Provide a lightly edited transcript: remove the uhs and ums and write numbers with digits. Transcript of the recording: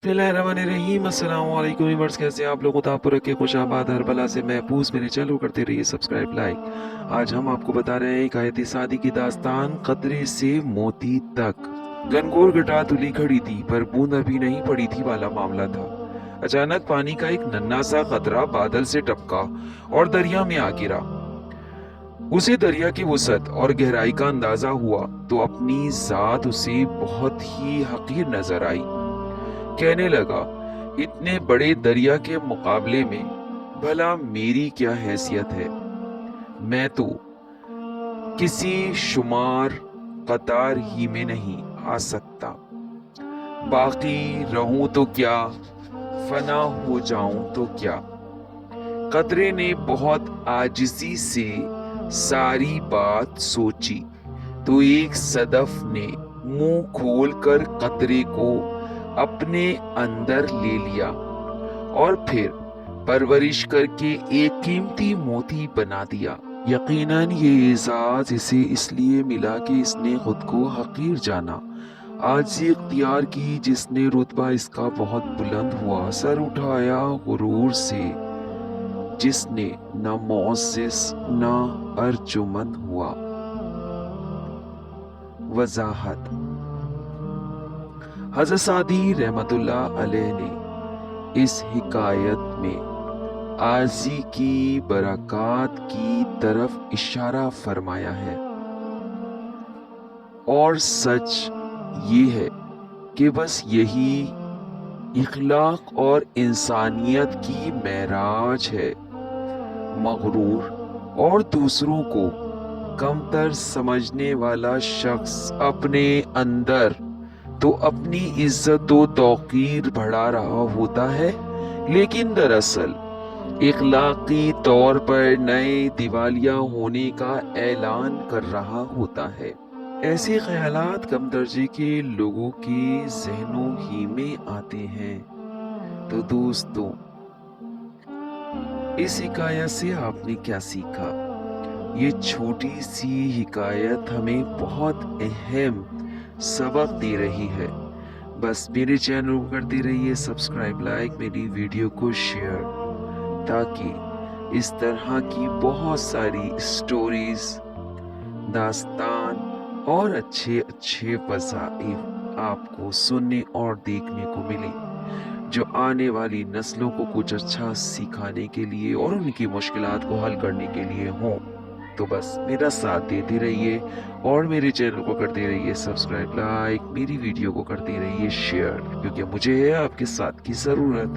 बिस्मिल्लाहिर्रहमानिर्रहीम। अस्सलाम वालेकुम व्यूअर्स, कैसे हैं आप लोग? खुदा आपको रखे खुशाबाद, हर बला से महफूज। मेरे चैनल को करते रहिए सब्सक्राइब, लाइक। आज हम आपको बता रहे हैं एक आयती शादी की दास्तान, कतरे से मोती तक। घनघोर घटा तुली खड़ी थी पर बूंद अभी नहीं पड़ी थी वाला मामला था। अचानक पानी का एक नन्हा सा कतरा बादल से टपका और दरिया में आ गिरा। उसे दरिया की वसअत और गहराई का अंदाजा हुआ तो अपनी जात उसे बहुत ही हकीर नजर आई। कहने लगा, इतने बड़े दरिया के मुकाबले में भला मेरी क्या हैसियत है। मैं तो किसी शुमार कतार ही में नहीं आ सकता। बाकी रहूं तो क्या, फना हो जाऊं तो क्या। कतरे ने बहुत आजिजी से सारी बात सोची तो एक सदफ ने मुंह खोलकर कतरे को अपने अंदर ले लिया और फिर परवरिश करके एक कीमती मोती बना दिया। यकीनन ये एजाज इसे इसलिए मिला कि इसने खुद को हकीर जाना, आजिज़ी इख्तियार की जिसने रुतबा इसका बहुत बुलंद हुआ, सर उठाया गुरूर से जिसने न मुअज़्ज़िज़ न अर्जुमंद हुआ। वजाहत। हज़रत सादी रहमतुल्लाह अलैह ने इस हिकायत में आजी की बरक़ात की तरफ इशारा फरमाया है और सच ये है कि बस यही इखलाक और इंसानियत की मेराज है। मगरूर और दूसरों को कमतर समझने वाला शख्स अपने अंदर तो अपनी इज्जत व तौकीर बढ़ा रहा होता है, लेकिन दरअसल इखलाकी तौर पर नए दिवालिया होने का ऐलान कर रहा होता है। ऐसे ख्यालात कम दर्जे के लोगों के जहनों ही में आते हैं। तो दोस्तों, इस हिकायत से आपने क्या सीखा? ये छोटी सी हिकायत हमें बहुत अहम सबक दे रही है। बस मेरे चैनल को करते रहिए सब्सक्राइब, लाइक, मेरी वीडियो को शेयर, ताकि इस तरह की बहुत सारी स्टोरीज, दास्तान और अच्छे अच्छे वज़ाइफ आपको सुनने और देखने को मिले, जो आने वाली नस्लों को कुछ अच्छा सिखाने के लिए और उनकी मुश्किलात को हल करने के लिए हों। तो बस मेरा साथ देते रहिए और मेरे चैनल को करते रहिए सब्सक्राइब, लाइक, मेरी वीडियो को करते रहिए शेयर, क्योंकि मुझे है आपके साथ की ज़रूरत।